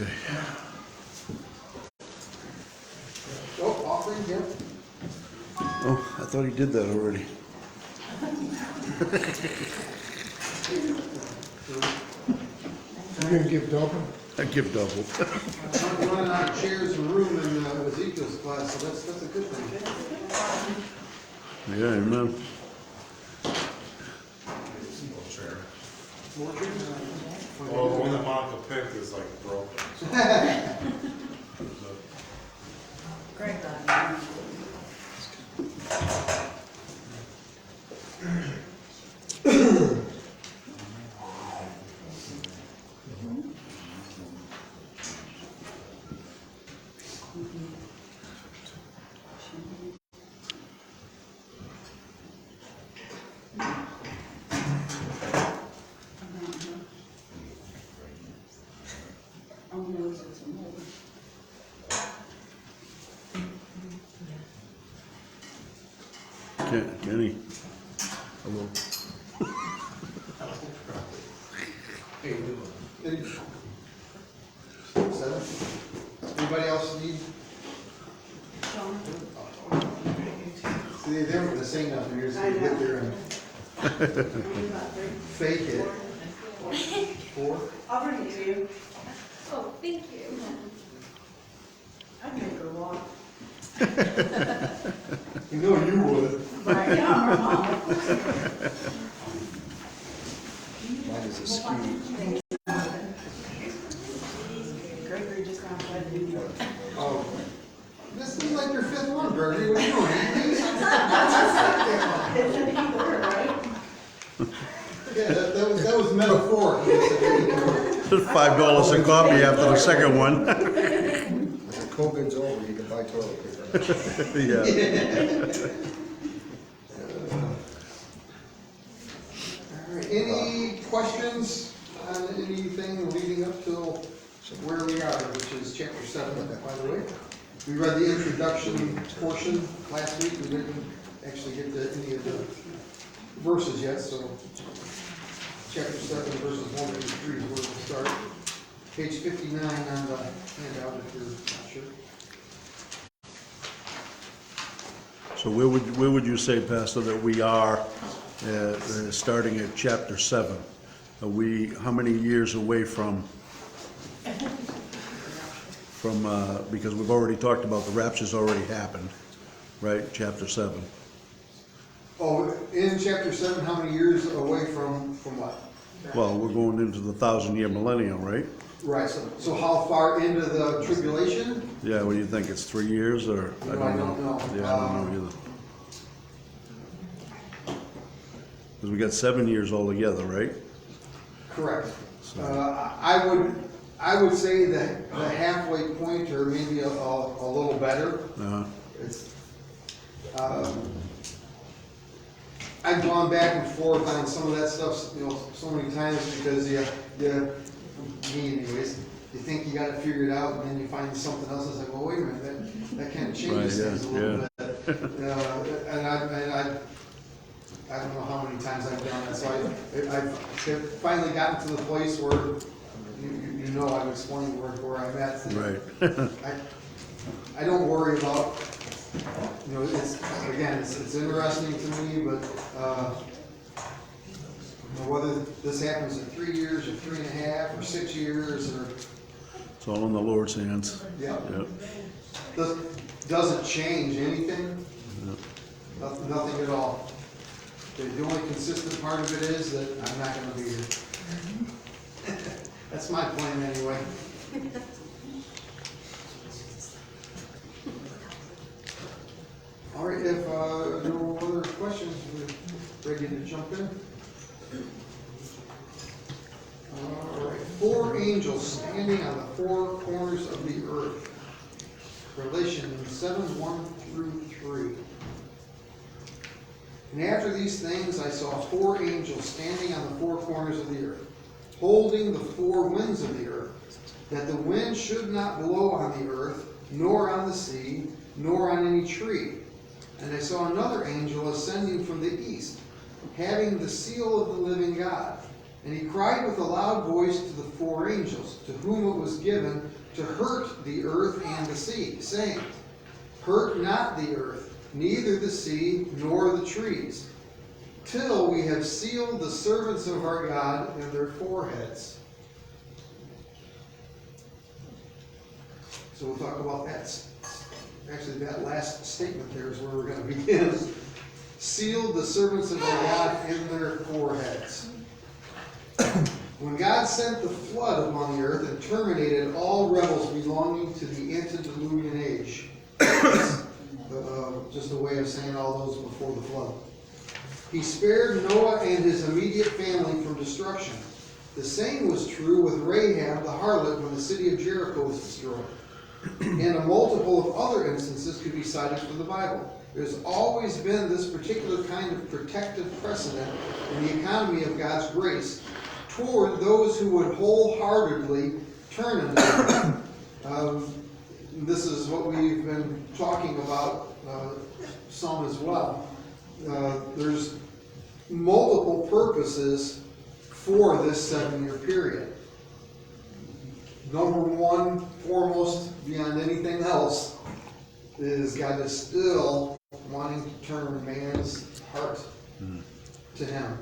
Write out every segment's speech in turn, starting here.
Okay. Oh, offering, yeah. Oh, I thought he did that already. You're gonna give double? I give double. I'm running out of chairs and room in Ezekiel's class, so that's a good thing. Yeah, amen. More chairs? Well, the one that Monica picked is like broken. So. Great. Kenny. Hello. Seven. Anybody else need? See, they were the same nothing here, so you get there and fake it. Four. I'll bring it to you. Oh, thank you. I'd make her walk. You know you would. Right, yeah, her mom. Mine is a ski. Gregory just got flooded. Oh. This is like your fifth one, Gregory. What are you doing? It's an either, right? Yeah, that was metaphoric. $5 a copy after the second one. As the COVID's over, you can buy toilet paper. Yeah. All right, any questions on anything leading up till where we are, which is chapter 7, by the way? We read the introduction portion last week. We didn't actually get to any of the verses yet, so chapter 7, verses 1 through 3 is where we'll start. Page 59 on the handout if you're not sure. So where would you say, Pastor, that we are starting at chapter 7? Are we how many years away from because we've already talked about the rapture's already happened, right? Chapter 7. Oh, in chapter 7, how many years away from what? Well, we're going into the 1,000-year millennium, right? Right, so how far into the tribulation? Yeah, what do you think? It's 3 years or? No, I don't know. Yeah, I don't know either. Because we got 7 years altogether, right? Correct. I would say that the halfway point, or maybe a little better. It's, I've gone back and forth on some of that stuff, so many times because me anyways, you think you got it figured out, and then you find something else. It's like, well, wait a minute, that kind of changes things a little bit. And I don't know how many times I've done that. So I've finally gotten to the place where I've explained where I'm at. Right. I don't worry about, it's interesting to me, but whether this happens in 3 years or 3.5 or 6 years or. It's all in the Lord's hands. Yeah. Yep. Doesn't change anything. Yep. Nothing at all. The only consistent part of it is that I'm not going to be here. That's my plan anyway. All right, if no other questions, we're ready to jump in. All right, 4 angels standing on the 4 corners of the earth. Revelation 7:1-3. And after these things I saw 4 angels standing on the 4 corners of the earth, holding the 4 winds of the earth, that the wind should not blow on the earth, nor on the sea, nor on any tree. And I saw another angel ascending from the east, having the seal of the living God. And he cried with a loud voice to the four angels, to whom it was given to hurt the earth and the sea, saying, Hurt not the earth, neither the sea, nor the trees, till we have sealed the servants of our God in their foreheads. So we'll talk about that. Actually, that last statement there is where we're going to begin. Sealed the servants of our God in their foreheads. When God sent the flood upon the earth and terminated all rebels belonging to the antediluvian age, just a way of saying all those before the flood, he spared Noah and his immediate family from destruction. The same was true with Rahab the harlot when the city of Jericho was destroyed. And a multiple of other instances could be cited from the Bible. There's always been this particular kind of protective precedent in the economy of God's grace toward those who would wholeheartedly turn in them. This is what we've been talking about some as well. There's multiple purposes for this 7-year period. Number one, foremost, beyond anything else, is God is still wanting to turn man's heart to Him.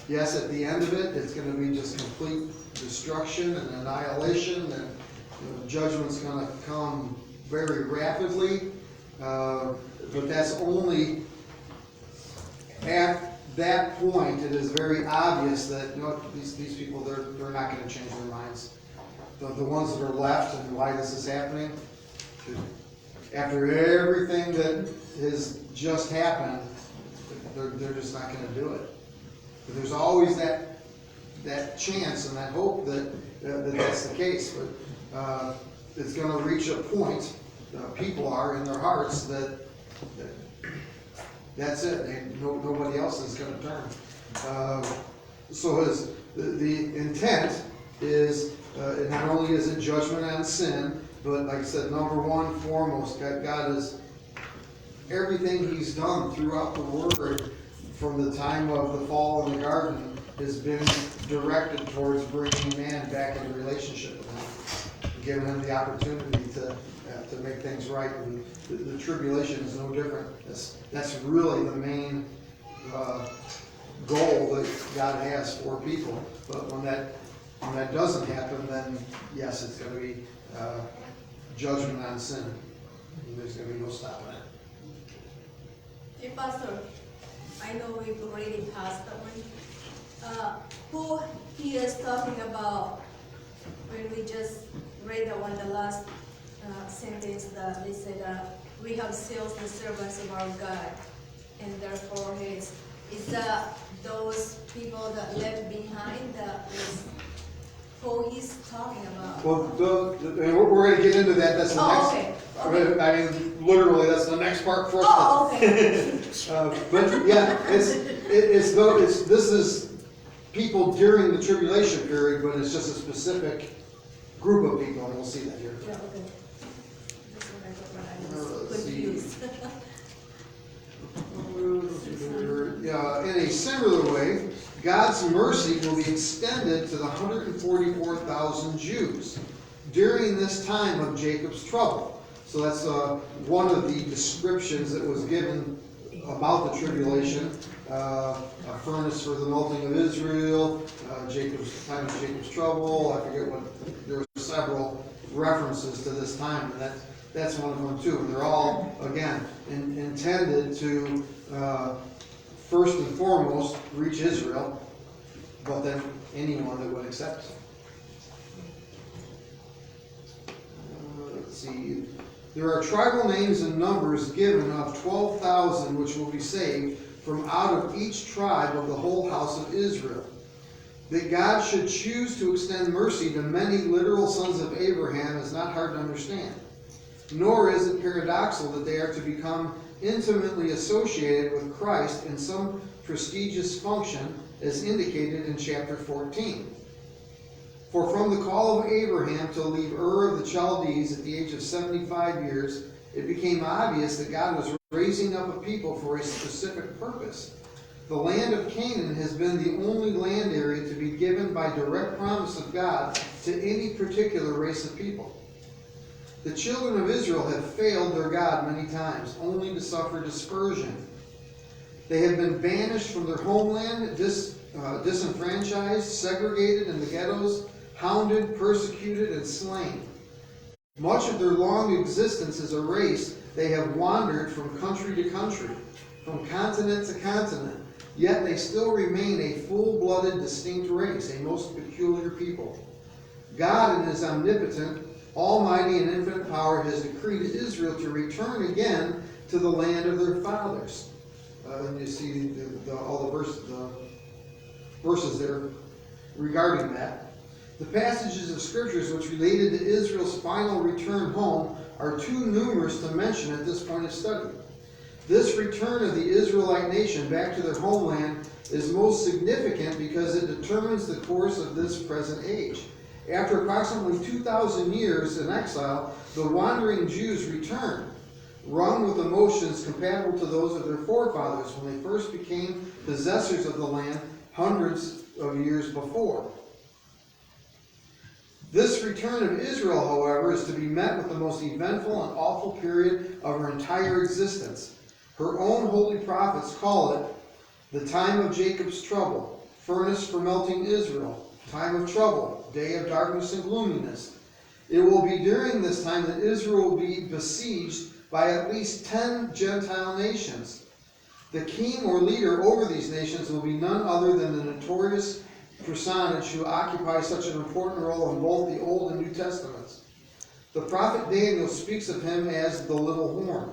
Yes, at the end of it, it's going to be just complete destruction and annihilation, and judgment's going to come very rapidly. But that's only at that point. It is very obvious that these people they're not going to change their minds. The ones that are left, and why this is happening, after everything that has just happened, they're just not going to do it. But there's always that chance and that hope that that's the case. But it's going to reach a point, people are in their hearts, that's it. Nobody else is going to turn. So the intent is, not only is it judgment on sin, but like I said, number one, foremost, God is, everything He's done throughout the Word from the time of the fall in the garden has been directed towards bringing man back into relationship with Him, giving him the opportunity to make things right. And the tribulation is no different. That's really the main goal that God has for people. But when that doesn't happen, then yes, it's going to be judgment on sin. And there's going to be no stopping it. Hey, Pastor, I know we've already passed that one. Who he is talking about when we just read that one, the last sentence that they said, we have sealed the servants of our God, and therefore is that those people that left behind, that is who he's talking about? Well, we're going to get into that. That's the next. Okay. I mean, literally, that's the next part for us. Oh, okay. But yeah, this is people during the tribulation period, but it's just a specific group of people, and we'll see that here. Yeah, okay. That's what I thought, I was Let's see. confused. Yeah, in a similar way, God's mercy will be extended to the 144,000 Jews during this time of Jacob's trouble. So that's one of the descriptions that was given about the tribulation. A furnace for the melting of Israel, time of Jacob's trouble. I forget what. There were several references to this time, and that's one of them too. And they're all again intended to first and foremost reach Israel, but then anyone that would accept. Let's see. There are tribal names and numbers given of 12,000 which will be saved from out of each tribe of the whole house of Israel. That God should choose to extend mercy to many literal sons of Abraham is not hard to understand. Nor is it paradoxical that they are to become intimately associated with Christ in some prestigious function as indicated in chapter 14. For from the call of Abraham to leave Ur of the Chaldees at the age of 75 years, it became obvious that God was raising up a people for a specific purpose. The land of Canaan has been the only land area to be given by direct promise of God to any particular race of people. The children of Israel have failed their God many times, only to suffer dispersion. They have been banished from their homeland, disenfranchised, segregated in the ghettos, hounded, persecuted, and slain. Much of their long existence as a race, they have wandered from country to country, from continent to continent, yet they still remain a full-blooded, distinct race, a most peculiar people. God, in His omnipotent, almighty, and infinite power, has decreed Israel to return again to the land of their fathers. And you see all the verses there regarding that. The passages of scriptures which related to Israel's final return home are too numerous to mention at this point of study. This return of the Israelite nation back to their homeland is most significant because it determines the course of this present age. After approximately 2,000 years in exile, the wandering Jews return, wrung with emotions compatible to those of their forefathers when they first became possessors of the land hundreds of years before. This return of Israel, however, is to be met with the most eventful and awful period of her entire existence. Her own holy prophets call it the time of Jacob's trouble, furnace for melting Israel, time of trouble, day of darkness and gloominess. It will be during this time that Israel will be besieged by at least 10 Gentile nations. The king or leader over these nations will be none other than the notorious personage who occupies such an important role in both the Old and New Testaments. The prophet Daniel speaks of him as the little horn.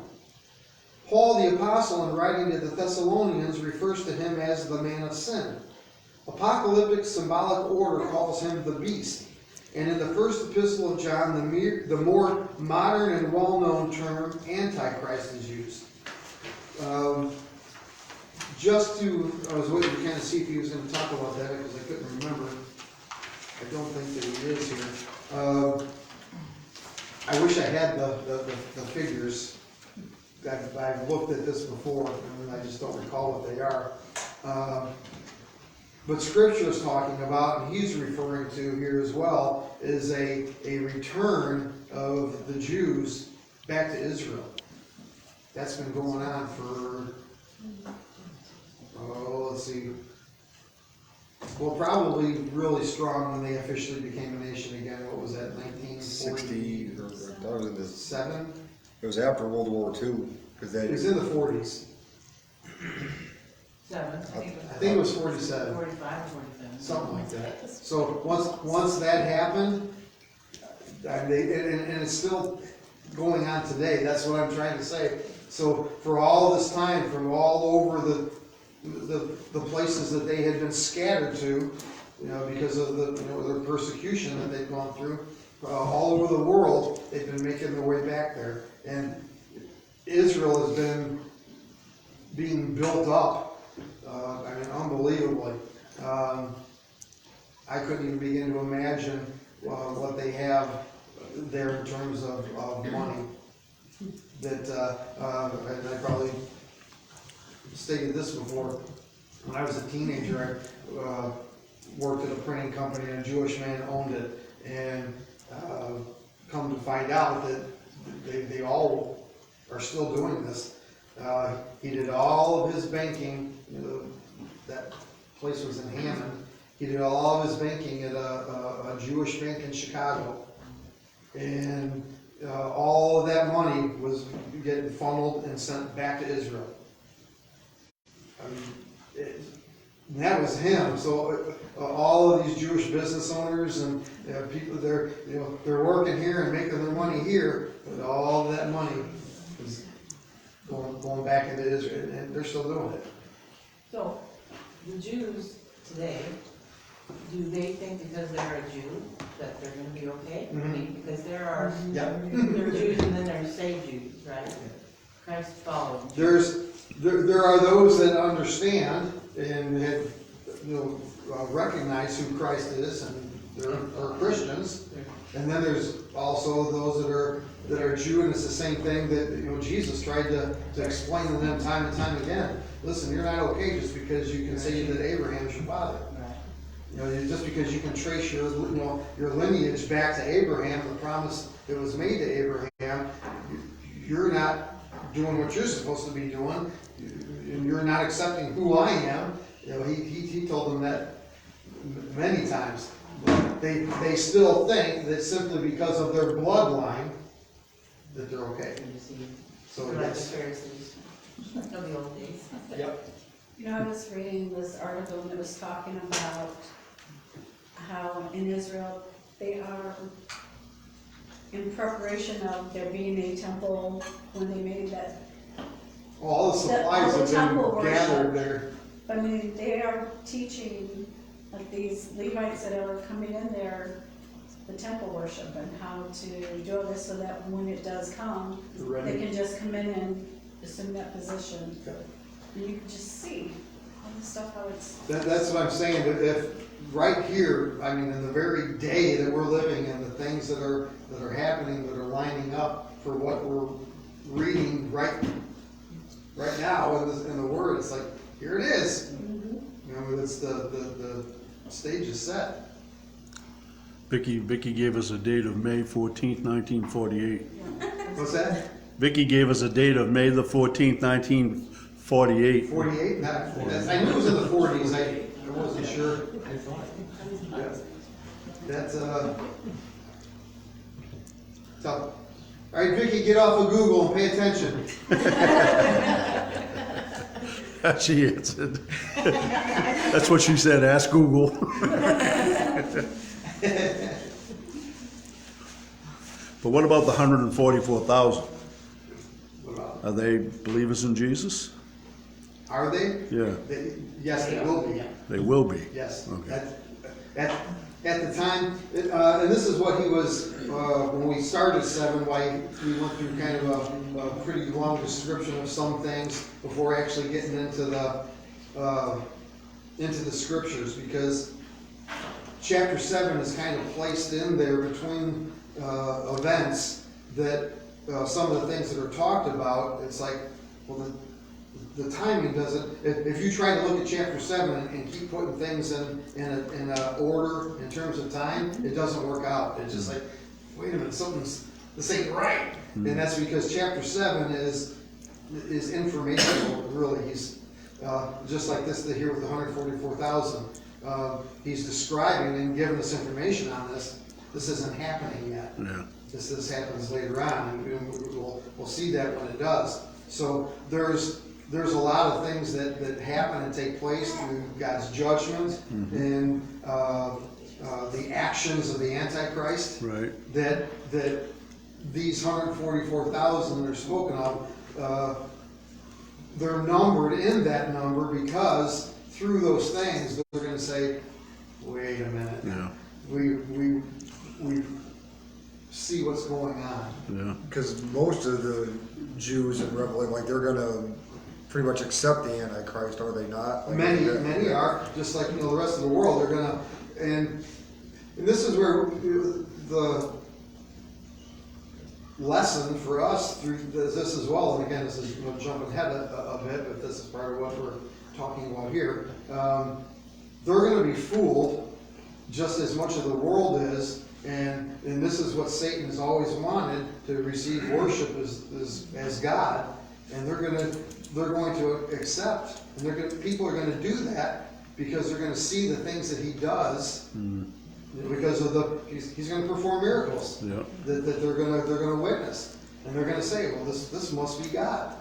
Paul the apostle, in writing to the Thessalonians, refers to him as the man of sin. Apocalyptic symbolic order calls him the beast, and in the first epistle of John, the more modern and well-known term Antichrist is used. I was waiting to kind of see if he was going to talk about that because I couldn't remember. I don't think that he is here. I wish I had the figures. I've looked at this before, and I just don't recall what they are. But Scripture is talking about, and he's referring to here as well, is a return of the Jews back to Israel. That's been going on for, let's see, well, probably really strong when they officially became a nation again. What was that, 1940? 60, or that was in the, 7? it was after World War II, because It was in the 40s. 7, I think it was 47. 45 or 47. Something like that. So once that happened, and it's still going on today. That's what I'm trying to say. So for all this time, from all over the places that they had been scattered to, because of the persecution that they've gone through, all over the world, they've been making their way back there, and Israel has been being built up. Unbelievably. I couldn't even begin to imagine what they have there in terms of money. And I probably stated this before. When I was a teenager, I worked at a printing company, and a Jewish man owned it. And come to find out that they all are still doing this. He did all of his banking. That place was in Hammond. He did all of his banking at a Jewish bank in Chicago, and all of that money was getting funneled and sent back to Israel. That was him. So all of these Jewish business owners and people, they're working here and making their money here, but all of that money is going back into Israel, and they're still doing it. So, the Jews today, do they think because they're a Jew that they're going to be okay? I mean, because there are Jews and then there's saved Jews, right? Christ following Jews. There are those that understand and have recognize who Christ is and are Christians. And then there's also those that are Jew, and it's the same thing that, you know, Jesus tried to explain to them time and time again. Listen, you're not okay just because you can say that Abraham is your father. You know, just because you can trace your lineage back to Abraham, the promise that was made to Abraham, you're not doing what you're supposed to be doing, and you're not accepting who I am. You know, he told them that many times. But they still think that simply because of their bloodline that they're okay. So They're like the that's, Pharisees of the old days. yep. You know, I was reading this article and it was talking about how in Israel they are in preparation of there being a temple when they made that. All the supplies all the have temple been worship. gathered there. I mean, they are teaching, like these Levites that are coming in there, the temple worship and how to do this so that when it does come, they can just come in and assume that position. And you can just see all the stuff, how it's. That's what I'm saying, that if, right here, I mean, in the very day that we're living in, the things that are happening, that are lining up for what we're reading right now in the Word, it's like, here it is. You know, it's the stage is set. Vicky gave us a date of May 14th, 1948. What's that? Vicky gave us a date of May the 14th, 1948. 48? I knew it was in the 40s, I wasn't sure. Yeah. That's, tough. All right, Vicky, get off of Google and pay attention. She answered. That's what she said, ask Google. But what about the 144,000? What about? Are they believers in Jesus? Are they? Yeah, Yes, they will be. they will be. Yes. Okay. At the time, and this is what he was, when we started 7, why we went through kind of a pretty long description of some things before actually getting into the scriptures, because chapter 7 is kind of placed in there between events that some of the things that are talked about, it's like, well, the timing doesn't, if you try to look at chapter 7 and keep putting things in a order in terms of time, it doesn't work out. It's just like, wait a minute, this ain't right. And that's because chapter 7 is informational, really. He's just like this here with the 144,000. He's describing and giving us information on this. This isn't happening yet. Yeah. This happens later on, and we'll see that when it does. So there's a lot of things that happen and take place through God's judgment and the actions of the Antichrist. Right. That these 144,000 that are spoken of, they're numbered in that number because through those things they're going to say, wait a minute, Yeah. we see what's going on. Yeah. Because most of the Jews in Revelation, like, they're gonna pretty much accept the Antichrist, are they not? Like, Many are, just like, the rest of the world, they're gonna, and this is where the lesson for us through this as well, and again, this is jumping ahead a bit, but this is part of what we're talking about here. They're gonna be fooled just as much as the world is, and this is what Satan has always wanted, to receive worship as God, and they're going to accept, and people are going to do that because they're going to see the things that he does, because of he's going to perform miracles Yeah. that they're going to witness, and they're going to say, well, this must be God.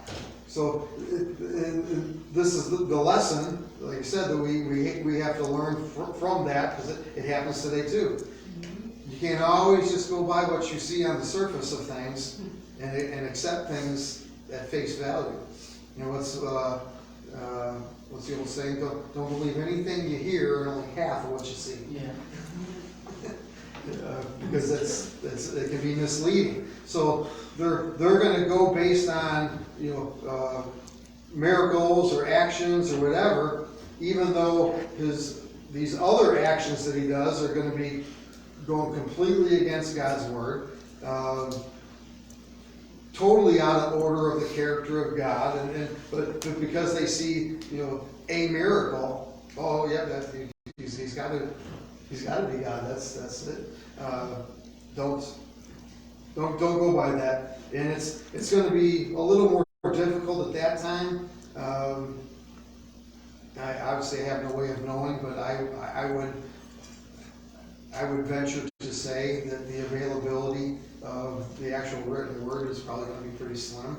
So and this is the lesson, like I said, that we have to learn from that, because it happens today too. You can't always just go by what you see on the surface of things and accept things at face value. You know, what's the old saying? Don't believe anything you hear, and only half of what you see. Yeah. Because it can be misleading. So they're going to go based on miracles or actions or whatever, even though these other actions that he does are going to be going completely against God's word, totally out of order of the character of God, but because they see, a miracle, oh yeah, he's got to be God. That's it. Don't go by that. And it's going to be a little more difficult at that time. I obviously have no way of knowing, but I would venture to say that the availability of the actual written word is probably going to be pretty slim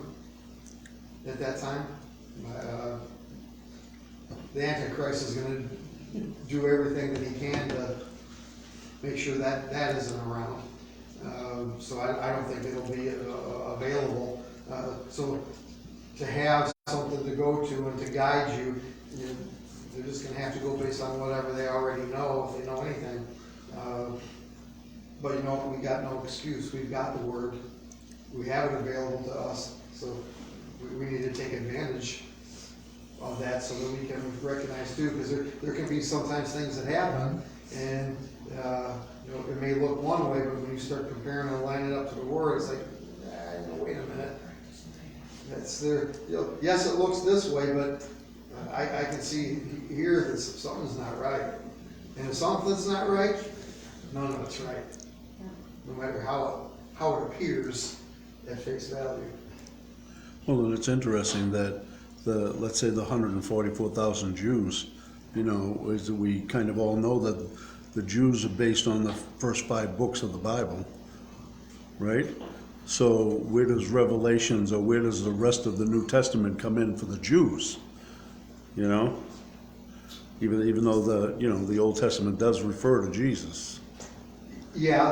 at that time. The Antichrist is going to do everything that he can to make sure that isn't around. So I don't think it'll be available. So to have something to go to and to guide you, they're just going to have to go based on whatever they already know, if they know anything. But we got no excuse. We've got the word. We have it available to us. So we need to take advantage of that so that we can recognize too, because there can be sometimes things that happen, and it may look one way, but when you start comparing and lining it up to the word, it's like, no, wait a minute. That's there. Yes, it looks this way, but I can see here that something's not right. And if something's not right, none of it's right. No matter how it appears at face value. Well, and it's interesting that let's say the 144,000 Jews, is we kind of all know that the Jews are based on the first 5 books of the Bible, right? So where does Revelations, or where does the rest of the New Testament come in for the Jews? Even though the Old Testament does refer to Jesus. Yeah,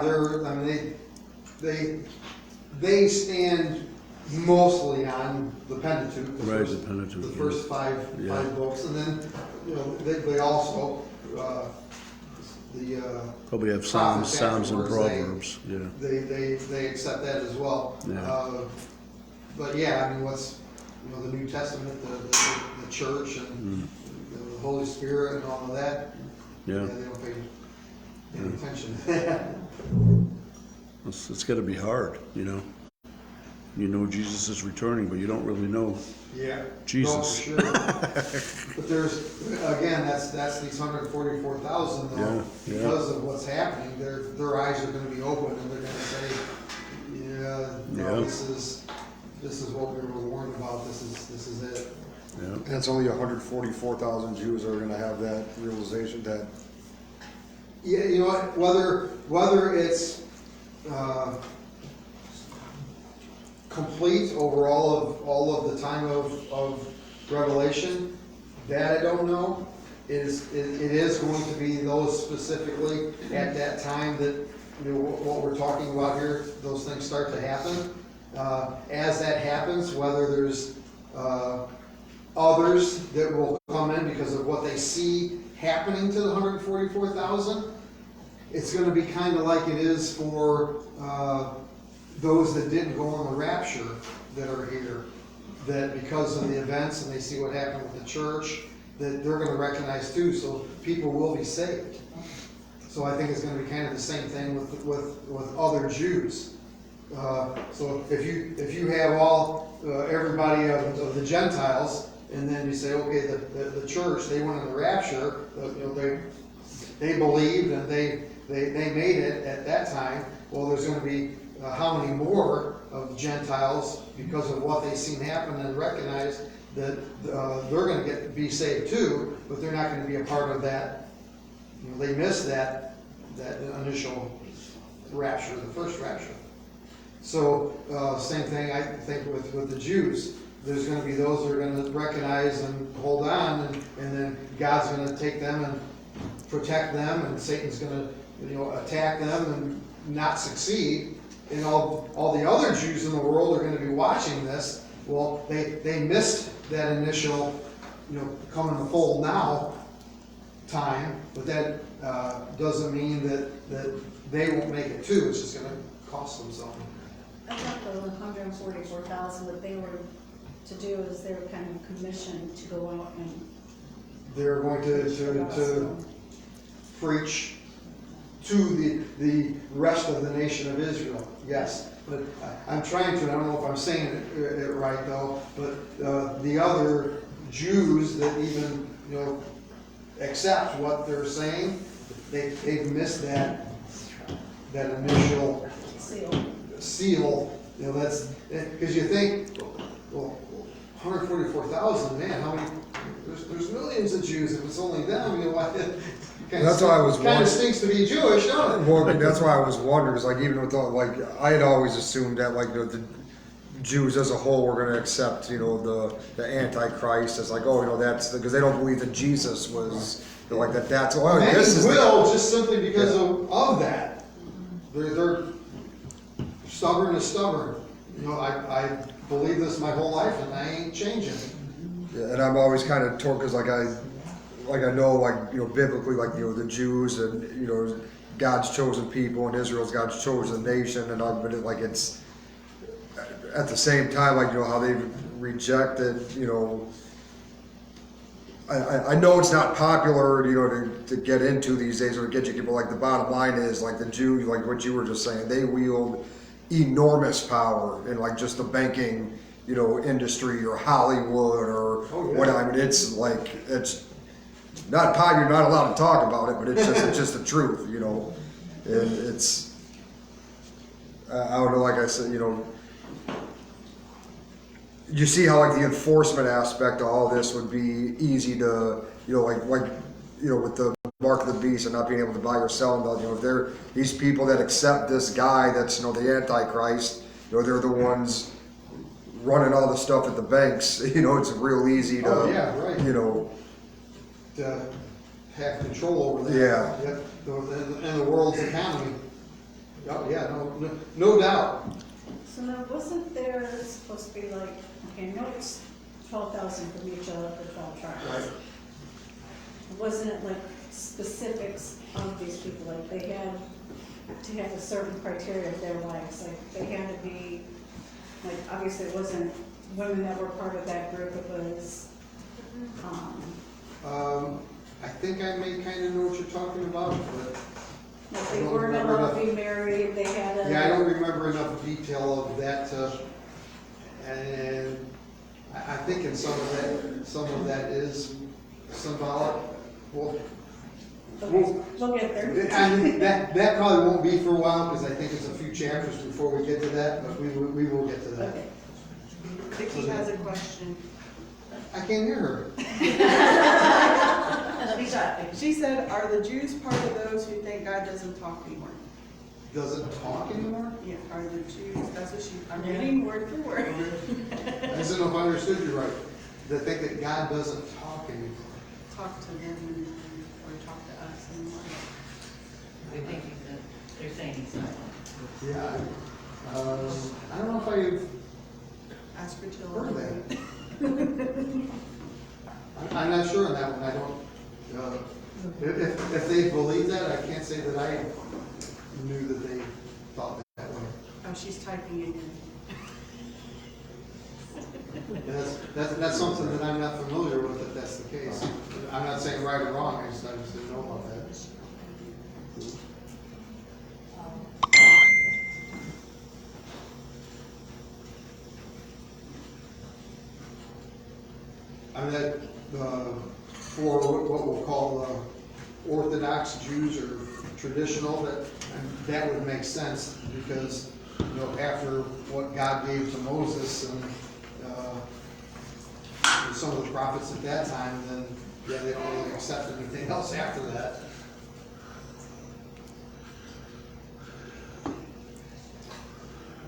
they stand mostly on the Pentateuch, The Pentateuch, the first five books, and then they also probably have prophets Psalms and afterwards, Proverbs. They accept that as well. Yeah. But yeah, what's the New Testament, the church and the Holy Spirit and all of that. Yeah. They don't pay any attention to that. It's got to be hard, Jesus is returning, but you don't really know Jesus. No, for sure. But that's these 144,000 though. Because of what's happening, their eyes are going to be open, and they're going to say, this is what we were warned about. This is it. Yeah. And it's only 144,000 Jews that are gonna have that realization that. Yeah, you know what? Whether it's complete over all of the time of Revelation, that I don't know. It is going to be those specifically at that time that what we're talking about here, those things start to happen. As that happens, whether there's others that will come in because of what they see happening to the 144,000, it's going to be kind of like it is for those that didn't go on the rapture that are here, that because of the events and they see what happened with the church, that they're going to recognize too, so people will be saved. So I think it's going to be kind of the same thing with other Jews. So if you have everybody of the Gentiles, and then you say, okay, the church, they went in the rapture, they believed and they made it at that time. Well, there's going to be how many more of Gentiles because of what they've seen happen and recognize that they're going to be saved too, but they're not going to be a part of that. They missed that initial rapture, the first rapture. So same thing I think with the Jews. There's going to be those that are going to recognize and hold on, and then God's going to take them and protect them, and Satan's going to attack them and not succeed. And all the other Jews in the world are going to be watching this. Well, they missed that initial, come in the fold now time, but that doesn't mean that they won't make it too. It's just going to cost them something. I thought the 144,000, what they were to do is they were kind of commissioned to go out and. They're going to preach to the rest of the nation of Israel, yes. But I'm trying to, I don't know if I'm saying it right though, but the other Jews that even, accept what they're saying, they've missed that initial seal, that's, because you think, well, 144,000, man, how many, there's millions of Jews, if it's only them, why? That's why I was Kind wondering. of stinks to be Jewish, don't it? Well, that's why I was wondering, because like even with I had always assumed that like the Jews as a whole were going to accept, the Antichrist as like, that's because they don't believe that Jesus was like that. That's Many this is will, just simply because of that. They're stubborn as stubborn. I believe this my whole life, and I ain't changing. Yeah, and I'm always kind of torn because I know biblically the Jews and God's chosen people and Israel's God's chosen nation, and but it's at the same time how they rejected I know it's not popular to get into these days or to get you people, the bottom line is the Jews, what you were just saying, they wield enormous power in just the banking industry or Hollywood or what. I mean, it's not popular, you're not allowed to talk about it, but it's just the truth, and it's I don't know, like I said, you see how the enforcement aspect of all this would be easy to with the mark of the beast and not being able to buy or sell them. If they're these people that accept this guy that's the Antichrist, they're the ones running all the stuff at the banks. It's real easy to to have control over that. Yeah. Yep. And the world's economy. Oh, yeah, no doubt. So now, wasn't there supposed to be I know it's 12,000 from each of the 12 tribes. Right. Wasn't it specifics of these people, they had to have a certain criteria of their lives, they had to be, obviously it wasn't women that were part of that group, it was, I think I may kind of know what you're talking about, but they weren't allowed to be married, they had a. yeah, I don't remember enough detail of that, and I think in some of that is symbolic. Well, We'll get there. I mean, that probably won't be for a while, because I think it's a few chapters before we get to that, but we will get to that. Okay. Vicky has a question. I can't hear her. She said, are the Jews part of those who think God doesn't talk anymore? Doesn't talk anymore? Yeah, are the Jews, that's what I'm reading word for word. I just don't know if I understood you right. They think that God doesn't talk anymore. Talk to them or talk to us anymore. They're thinking that, they're saying he's silent. Yeah, I don't know if I've Ask for heard children. that. I'm not sure on that one. I don't, if they believe that, I can't say that I knew that they thought that way. Oh, she's typing it in. That's something that I'm not familiar with, if that's the case. I'm not saying right or wrong, I just didn't know about that. I mean, that, for what we'll call Orthodox Jews or traditional, that would make sense, because, after what God gave to Moses and some of the prophets at that time, then, yeah, they don't really accept anything else after that.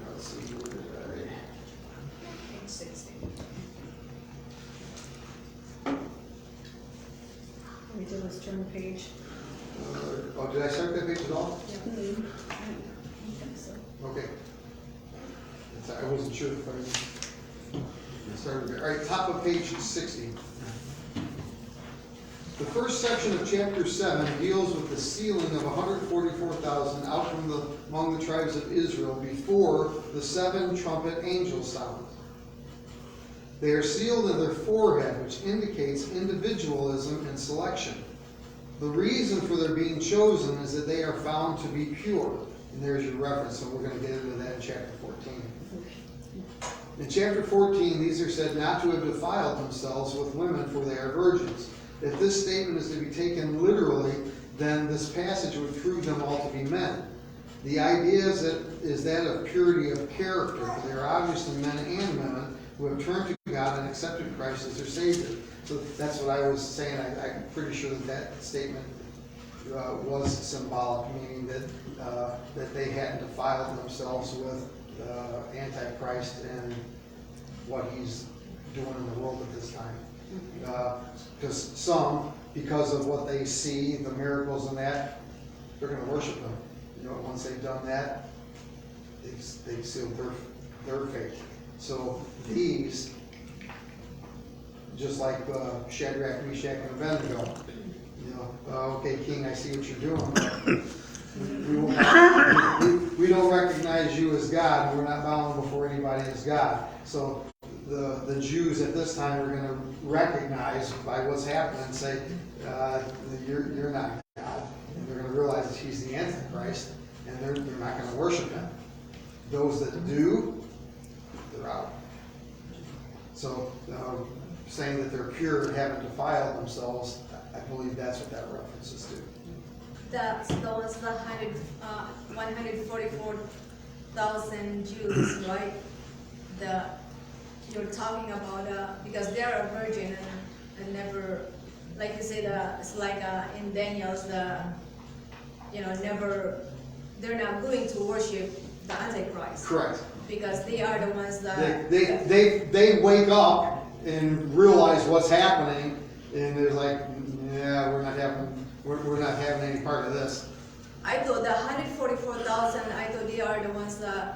Let's see, where did I? Page 60. What we did was turn the page. Did I start that page at all? I think so. Okay. I wasn't sure if I started there. All right, top of page 60. The first section of chapter 7 deals with the sealing of 144,000 out from among the tribes of Israel before the 7 trumpet angels sound. They are sealed in their forehead, which indicates individualism and selection. the reason for their being chosen is that they are found to be pure. And there's your reference, and we're gonna get into that in chapter 14. In chapter 14, these are said not to have defiled themselves with women, for they are virgins. If this statement is to be taken literally, then this passage would prove them all to be men. The idea is that of purity of character, for they are obviously men and women who have turned to God and accepted Christ as their Savior. So that's what I was saying. I'm pretty sure that statement was symbolic, meaning that they hadn't defiled themselves with Antichrist and what he's doing in the world at this time. Because some, because of what they see, the miracles and that, they're going to worship him. You know, once they've done that, they've sealed their faith. So these, just like Shadrach, Meshach, and Abednego, you know, okay, King, I see what you're doing. We don't recognize you as God, and we're not bowing before anybody as God. So the Jews at this time are going to recognize by what's happening and say, you're not God. And they're going to realize that he's the Antichrist, and they're not going to worship him. Those that do, they're out. So saying that they're pure and haven't defiled themselves, I believe that's what that references to. That was the 144,000 Jews, right? You're talking about, because they are a virgin and never, like you said, it's like in Daniel's, never, they're not going to worship the Antichrist. Correct. Because they are the ones that... They wake up and realize what's happening, and they're like, yeah, we're not having any part of this. I thought the 144,000, I thought they are the ones that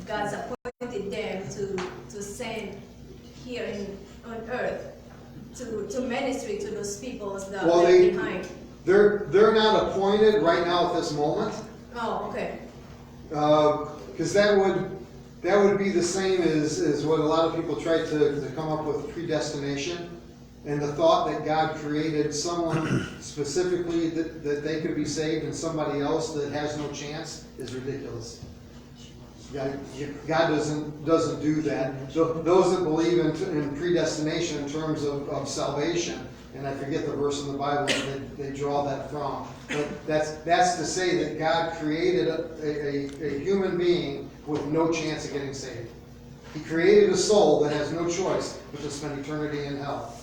God's appointed them to send here on earth to ministry to those people that are behind. They're not appointed right now at this moment. Oh, okay. Because that would be the same as what a lot of people try to come up with predestination. And the thought that God created someone specifically that they could be saved and somebody else that has no chance is ridiculous. God doesn't do that. Those that believe in predestination in terms of salvation, and I forget the verse in the Bible that they draw that from, but that's to say that God created a human being with no chance of getting saved. He created a soul that has no choice but to spend eternity in hell.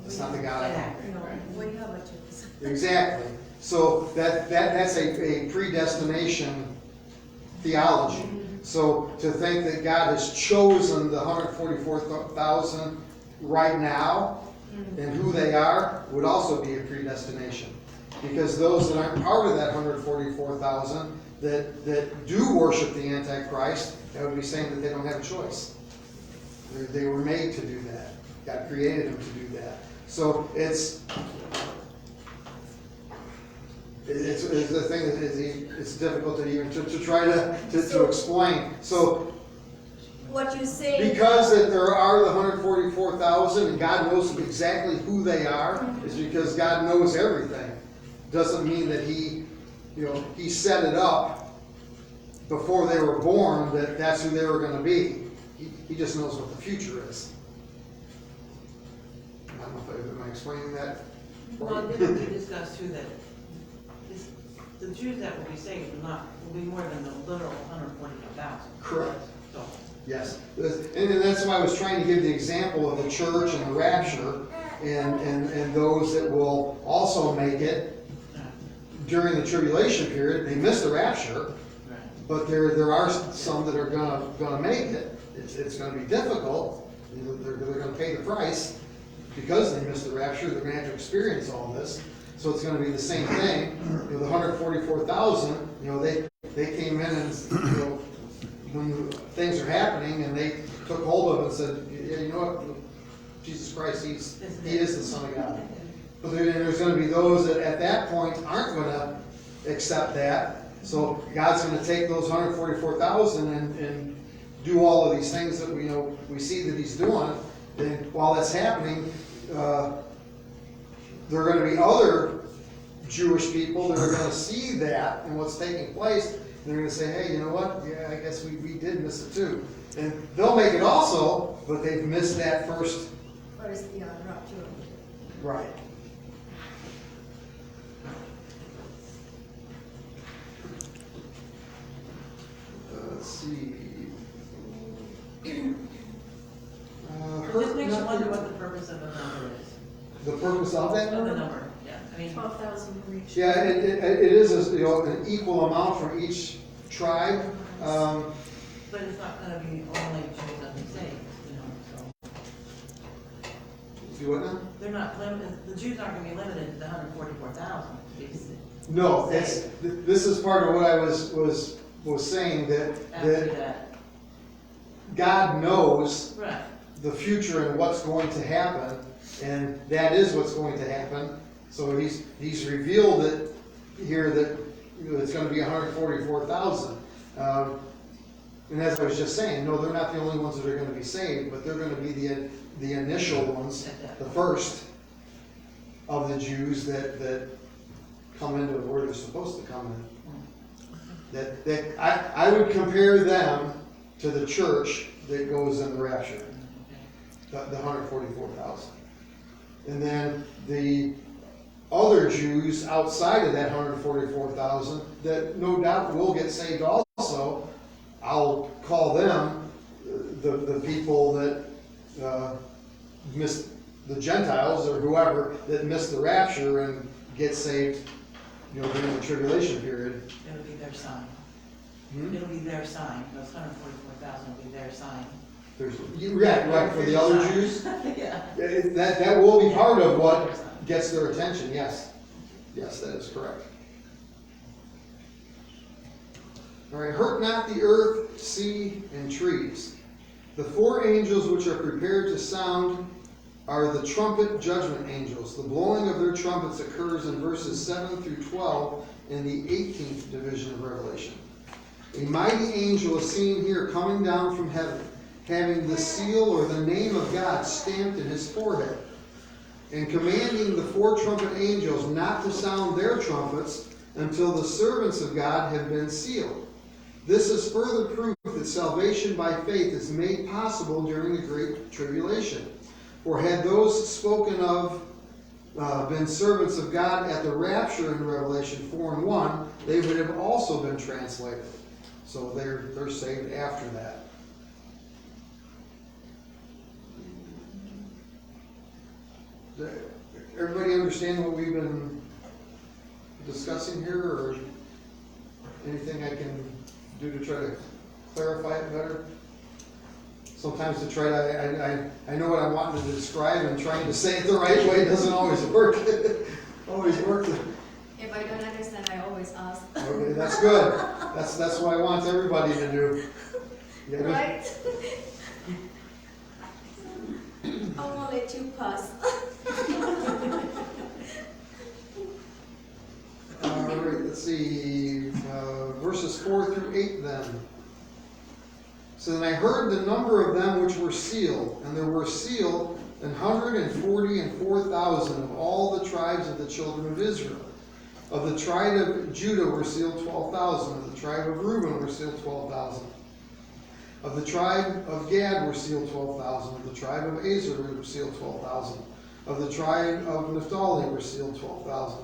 That's not the God I know. No, we have a choice. Exactly. So that's a predestination theology. So to think that God has chosen the 144,000 right now and who they are would also be a predestination. Because those that aren't part of that 144,000 that do worship the Antichrist, that would be saying that they don't have a choice. They were made to do that. God created them to do that. So it's the thing that it's difficult to even to try to explain. So What you say? because that there are the 144,000 and God knows exactly who they are, is because God knows everything. Doesn't mean that He set it up before they were born that that's who they were going to be. He just knows what the future is. I don't know if am I explaining that? Well, didn't we discuss too that the Jews that will be saved will be more than the literal 144,000? Correct. So, Yes, and that's why I was trying to give the example of the church and the rapture, and those that will also make it during the tribulation period. They miss the rapture, but there are some that are gonna make it. It's gonna be difficult. They're gonna pay the price because they missed the rapture. They're gonna have to experience all this. So it's gonna be the same thing. The 144,000. They came in and when things are happening, and they took hold of it and said, yeah, you know what, Jesus Christ, He is the Son of God. But there's going to be those that at that point aren't going to accept that. So God's going to take those 144,000 and do all of these things that we see that He's doing. And while that's happening, there are gonna be other Jewish people that are gonna see that and what's taking place, and they're gonna say, hey, you know what, yeah, I guess we did miss it too. And they'll make it also, but they've missed that first. First, yeah, rapture. Right. Let's see. It just makes you wonder what the purpose of a number is. The purpose of that Of the number? number, yeah, I mean, 12,000 for each. Yeah, it is, an equal amount for each tribe. but it's not gonna be only Jews that be saved, you know, so. Do what now? They're not limited, the Jews aren't gonna be limited to the 144,000. No, this is part of what I was saying, After that that, God knows right, the future and what's going to happen, and that is what's going to happen. So he's revealed it here that it's going to be 144,000. And as I was just saying, no, they're not the only ones that are going to be saved, but they're going to be the initial ones, the first of the Jews that come into where they're supposed to come in. That I would compare them to the church that goes in the rapture, the 144,000. And then the other Jews outside of that 144,000 that no doubt will get saved also, I'll call them the people that missed the Gentiles or whoever that missed the rapture and get saved, during the tribulation period. it'll be their sign. Hmm? It'll be their sign, those 144,000 will be their sign. Right, for the other Jews. Yeah. That will be part of what gets their attention, yes. Yes, that is correct. All right, hurt not the earth, sea, and trees. The four angels which are prepared to sound are the trumpet judgment angels. The blowing of their trumpets occurs in verses 7 through 12 in the 18th division of Revelation. A mighty angel is seen here coming down from heaven, having the seal or the name of God stamped in his forehead, and commanding the four trumpet angels not to sound their trumpets until the servants of God have been sealed. This is further proof that salvation by faith is made possible during the Great Tribulation. For had those spoken of been servants of God at the rapture in Revelation 4:1, they would have also been translated. So they're saved after that. Does everybody understand what we've been discussing here, or anything I can do to try to clarify it better? Sometimes to try to, I know what I'm wanting to describe, and trying to say it the right way doesn't always work. Always work. If I don't understand, I always ask. Okay, that's good. That's what I want everybody to do. Yeah, Right? I won't let you pass. All right, let's see, verses 4 through 8 then. So then I heard the number of them which were sealed, and there were sealed 144,000 of all the tribes of the children of Israel. Of the tribe of Judah were sealed 12,000. Of the tribe of Reuben were sealed 12,000. Of the tribe of Gad were sealed 12,000. Of the tribe of Aser were sealed 12,000. Of the tribe of Naphtali were sealed 12,000.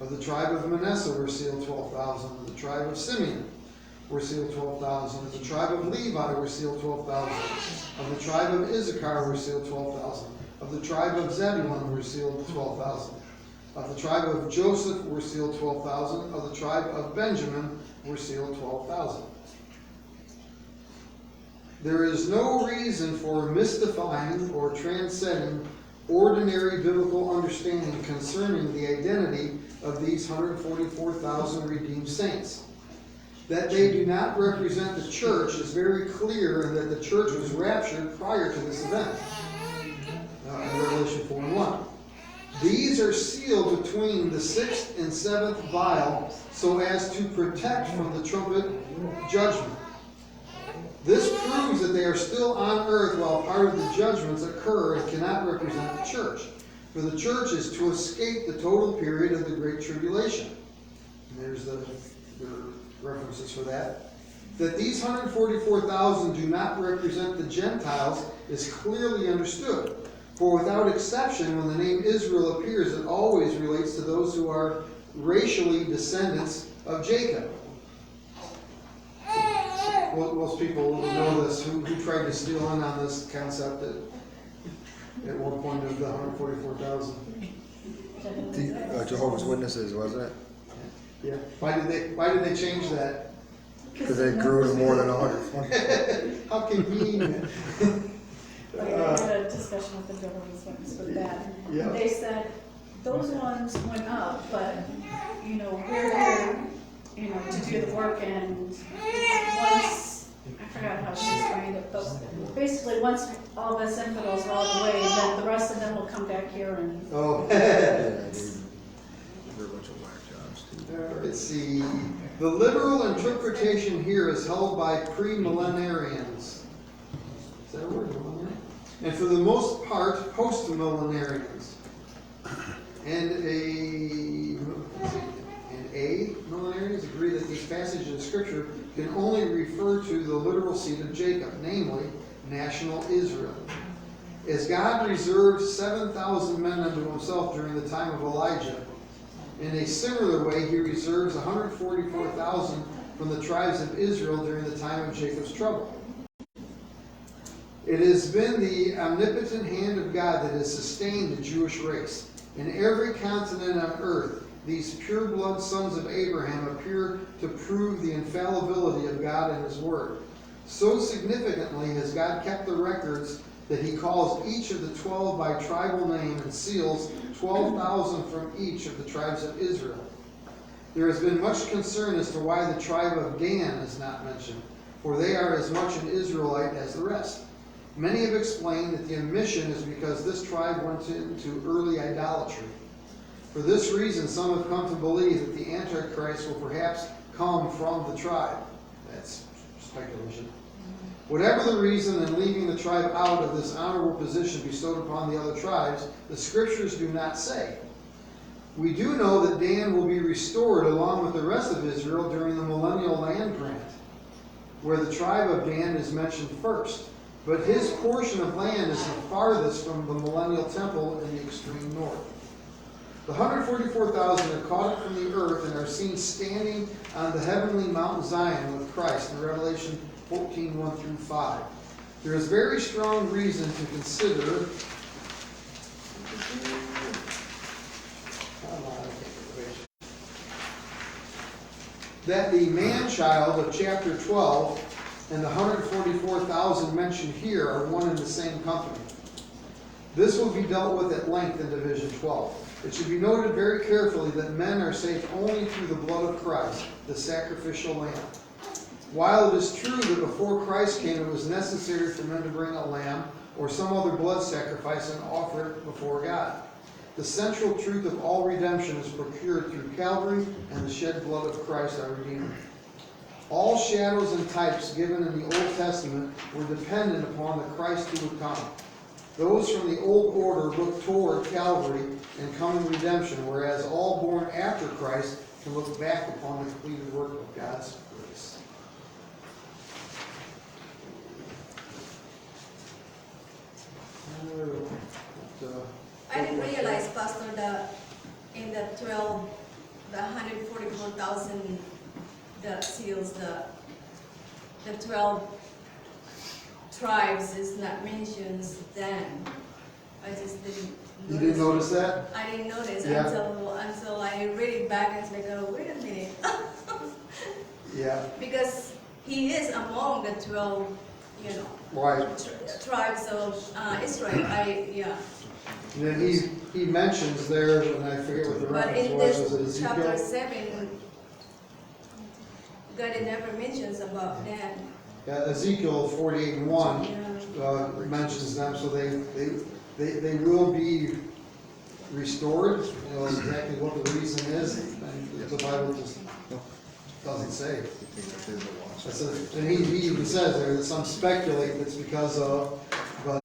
Of the tribe of Manasseh were sealed 12,000. Of the tribe of Simeon were sealed 12,000. Of the tribe of Levi were sealed 12,000. Of the tribe of Issachar were sealed 12,000. Of the tribe of Zebulun were sealed 12,000. Of the tribe of Joseph were sealed 12,000. Of the tribe of Benjamin were sealed 12,000. There is no reason for mystifying or transcending ordinary biblical understanding concerning the identity of these 144,000 redeemed saints. That they do not represent the church is very clear, and that the church was raptured prior to this event. In Revelation 4:1. These are sealed between the 6th and 7th vial so as to protect from the trumpet judgment. This proves that they are still on earth while part of the judgments occur and cannot represent the church. for the church is to escape the total period of the Great Tribulation. And there's the references for that. That these 144,000 do not represent the Gentiles is clearly understood. For without exception, when the name Israel appears, it always relates to those who are racially descendants of Jacob. Most people know this. Who tried to steal in on this concept at one point of the 144,000? Jehovah's Witnesses, wasn't it? Yeah. Why did they change that? Because they grew to more than 120. How convenient. I had a discussion with the Jehovah's Witnesses with that. Yeah. They said, those ones went up, but, we're here, to do the work, and once, I forgot how she explained it, but basically, once all of us infidels are all the way, then the rest of them will come back here and, Oh. We're a bunch of whack jobs, too. Let's see. The literal interpretation here is held by premillenarians. Is that a word? Millenarian? And for the most part, post-millenarians. And millenarians agree that these passages of Scripture can only refer to the literal seed of Jacob, namely, national Israel. As God reserved 7,000 men unto himself during the time of Elijah, in a similar way, he reserves 144,000 from the tribes of Israel during the time of Jacob's trouble. It has been the omnipotent hand of God that has sustained the Jewish race. In every continent on earth, these pure-blood sons of Abraham appear to prove the infallibility of God and His Word. So significantly has God kept the records that He calls each of the 12 by tribal name and seals 12,000 from each of the tribes of Israel. There has been much concern as to why the tribe of Dan is not mentioned, for they are as much an Israelite as the rest. Many have explained that the omission is because this tribe went into early idolatry. For this reason, some have come to believe that the Antichrist will perhaps come from the tribe. That's speculation. Whatever the reason in leaving the tribe out of this honorable position bestowed upon the other tribes, the Scriptures do not say. We do know that Dan will be restored along with the rest of Israel during the millennial land grant, where the tribe of Dan is mentioned first. But his portion of land is the farthest from the millennial temple in the extreme north. The 144,000 are caught up from the earth and are seen standing on the heavenly Mount Zion with Christ in Revelation 14:1 through 5. There is very strong reason to consider that the man-child of chapter 12 and the 144,000 mentioned here are one and the same company. This will be dealt with at length in Division 12. It should be noted very carefully that men are saved only through the blood of Christ, the sacrificial lamb. While it is true that before Christ came it was necessary for men to bring a lamb or some other blood sacrifice and offer it before God, the central truth of all redemption is procured through Calvary and the shed blood of Christ our Redeemer. All shadows and types given in the Old Testament were dependent upon the Christ who would come. Those from the old order look toward Calvary and coming redemption, whereas all born after Christ can look back upon the completed work of God's grace. I didn't realize, Pastor, that in the 144,000, the seals, the 12 tribes is not mentioned then. I just didn't notice. You didn't notice that? I didn't notice Yeah. until I read it back and say, oh, wait a minute. Yeah. Because he is among the 12, Right. tribes of Israel. And then he mentions there, and I forget what the But reference in was it this chapter Ezekiel? 7, God never mentions about that. Ezekiel 48:1 mentions them, so they will be restored. Exactly what the reason is, and the Bible just doesn't say. And he even says there that some speculate it's because of, but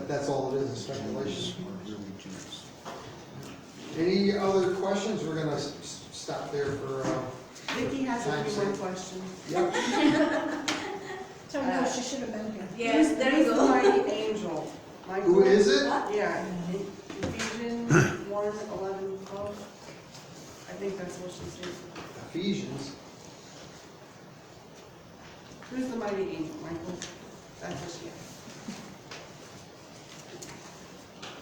that's all it is, speculation. Any other questions? We're gonna stop there for, Vicky has a few more questions. yep. So no, she should have been here. Yes, there you Who's the go. mighty angel? Michael? Who is it? Yeah, Ephesians 1:11-12. I think that's what she said. Ephesians. Who's the mighty angel, Michael? That's what she asked.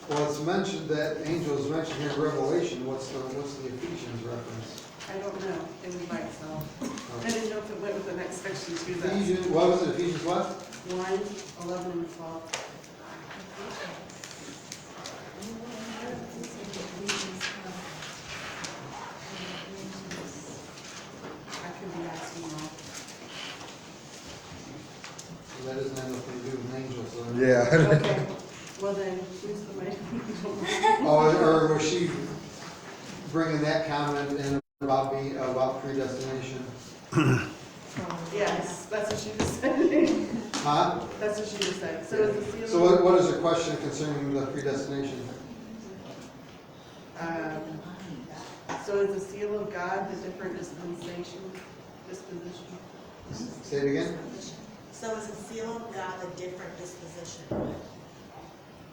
Well, it's mentioned that angel is mentioned here in Revelation. What's the Ephesians reference? I don't know, it was by itself. I didn't know if it went with the next section too. That's Ephesians, what was it? Ephesians what? 1:11-12. I could be asking wrong. That doesn't have nothing to do with angels. So. Yeah. Okay, well then, who's the mighty angel? Oh, or was she bringing that comment in about predestination? Yes, that's what she just said. Huh? That's what she just said. So is the seal? So what is her question concerning the predestination? So is the seal of God the different disposition? Say it again. So is the seal of God a different disposition?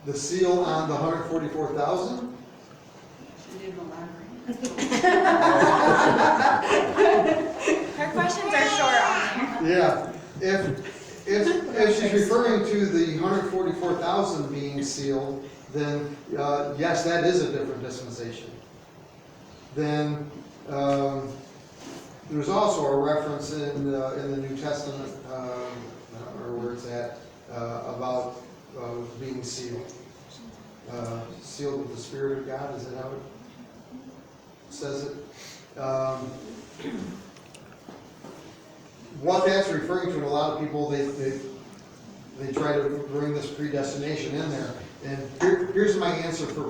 The seal on the 144,000? She didn't elaborate. Her questions are short on here. Yeah. If she's referring to the 144,000 being sealed, then yes, that is a different dispensation. Then there's also a reference in the New Testament, I don't remember where it's at, about being sealed. Sealed with the Spirit of God, is that how it says it? What that's referring to, and a lot of people, they try to bring this predestination in there. And here's my answer for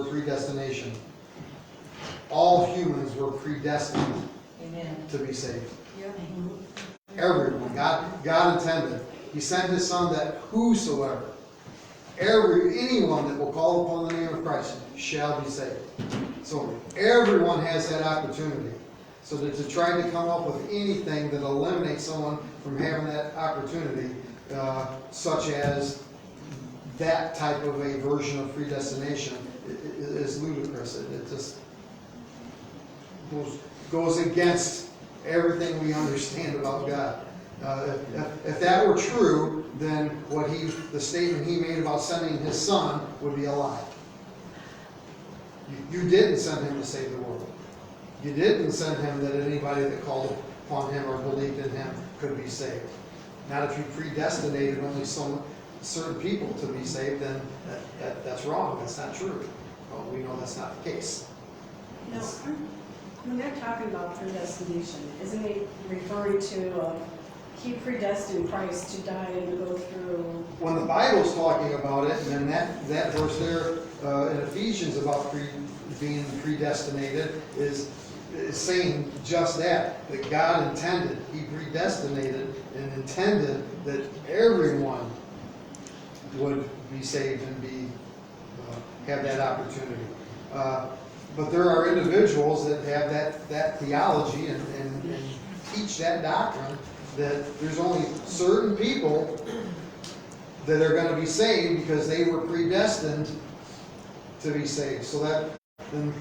predestination. All humans were predestined Amen. to be saved. Everyone. God intended. He sent His Son that whosoever, anyone that will call upon the name of Christ shall be saved. So everyone has that opportunity. So that to try to come up with anything that eliminates someone from having that opportunity, such as that type of a version of predestination, is ludicrous. It just goes against everything we understand about God. If that were true, then the statement He made about sending His Son would be a lie. You didn't send Him to save the world. You didn't send Him that anybody that called upon Him or believed in Him could be saved. Not if you predestinated only some certain people to be saved, then that's wrong. That's not true. Well, we know that's not the case. No, when they're talking about predestination, isn't it referring to, He predestined Christ to die and to go through? When the Bible's talking about it, and then that verse there in Ephesians about being predestinated is saying just that God intended, He predestinated and intended that everyone would be saved and have that opportunity. But there are individuals that have that theology and teach that doctrine that there's only certain people that are going to be saved because they were predestined to be saved. So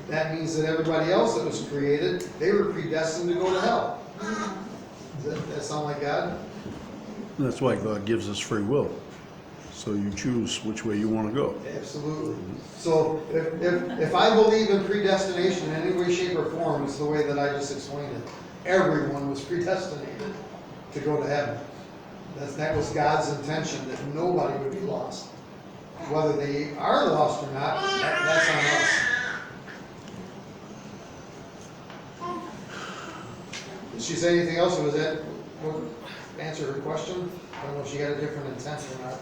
that means that everybody else that was created, they were predestined to go to hell. Does that sound like God? That's why God gives us free will. So you choose which way you want to go. Absolutely. So if I believe in predestination in any way, shape, or form, it's the way that I just explained it. Everyone was predestinated to go to heaven. That was God's intention, that nobody would be lost. Whether they are lost or not, that's on us. Did she say anything else, or was that answer her question? I don't know if she had a different intent or not.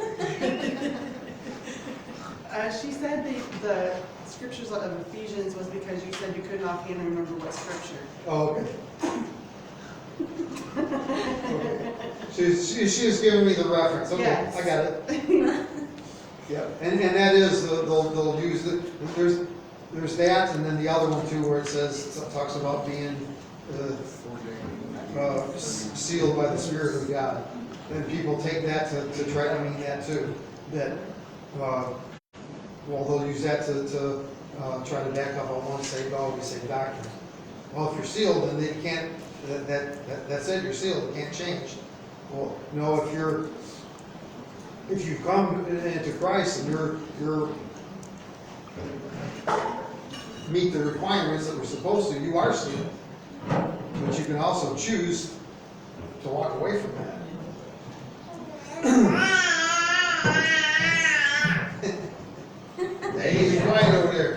She said the scriptures of Ephesians was because you said you couldn't offhand remember what scripture. Oh, okay. She was giving me the reference. Okay, Yes. I got it. Yeah, and that is they'll use it. there's that, and then the other one too, where it says, talks about being, sealed by the Spirit of God. And people take that to try to mean that too, that, well, they'll use that to try to back up on one side, we say doctrine. Well, if you're sealed, then they can't, that's it, you're sealed, it can't change. Well, no, if you come into Christ and you're meet the requirements that we're supposed to, you are sealed. But you can also choose to walk away from that. Hey, be quiet over there.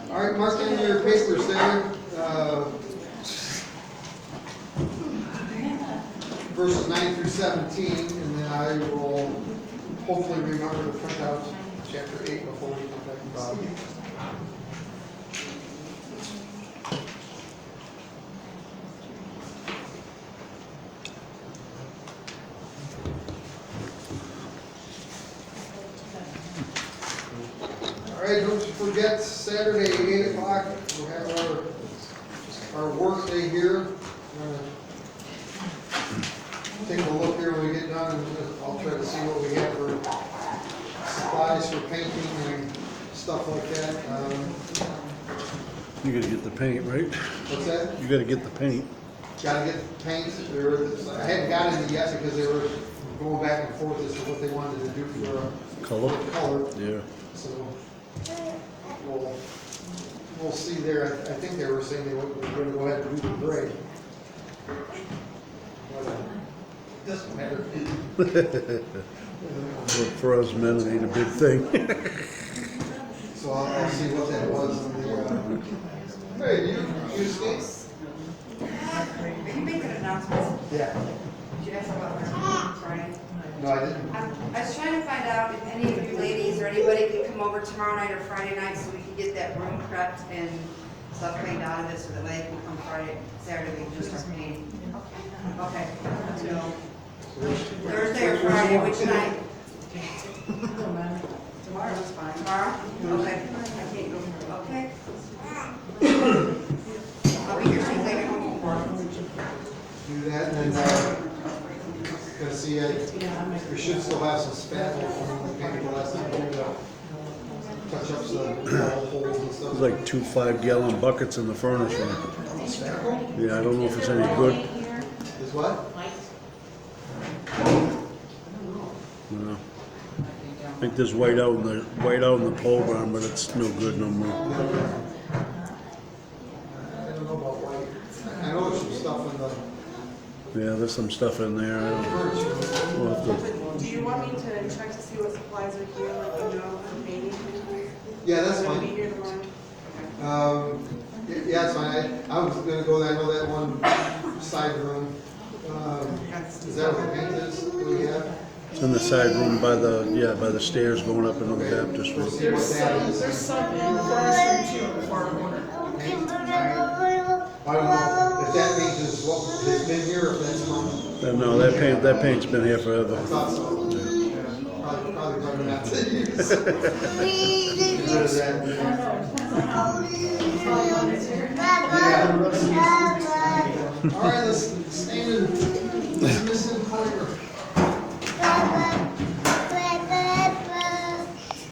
All right, mark in your papers there. Verses 9 through 17, and then I will hopefully remember to print out chapter 8 before we come back to Bob. All right, don't forget Saturday, 8 o'clock, we'll have our work day here. Take a look here when we get done, and I'll try to see what we have for supplies for painting and stuff like that. You gotta get the paint, right? What's that? You gotta get the paint. Gotta get the paint. I hadn't gotten it yet because they were going back and forth as to what they wanted to do for Color? color. Yeah. So we'll see there. I think they were saying they were going to go ahead and do the gray. Doesn't matter. For us men, it ain't a big thing. So I'll see what that was. Hey, you skate? Are you making announcements? Yeah. Did you ask about her Friday? No, I didn't. I was trying to find out if any of you ladies or anybody could come over tomorrow night or Friday night so we can get that room prepped and stuff cleaned out of it so that way they can come Saturday, we can just start painting. Okay. So Thursday or Friday, which night? Tomorrow's fine. Tomorrow? Okay. I can't go. Okay. I'll be here Tuesday from work. Do that, and then, gonna see, we should still have some spackle from the painting last night, touch up some holes and stuff. There's like 2 5-gallon buckets in the furnace room. Spackle? Yeah, I don't know if it's any good. Is what? No. I think there's white out in the pole barn, but it's no good no more. I don't know about white. I know there's some stuff in the Yeah, there's some stuff in there. I don't, furniture. we'll have to, Do you want me to check to see what supplies are here, like, you know, I'm painting? Yeah, that's I'm gonna be fine. here tomorrow. Yeah, it's fine. I was gonna go there, I know that one side room. Is that what the paint is that we have? it's in the side room by the stairs going up into the Baptist We'll room. see what that is. There's some in the furnace room too, before I order. I don't know if that paint is what has been here, or if that's from. No, that paint's been here I forever. thought so. Probably better not to use. Get rid of that. Yeah. All right, let's stand and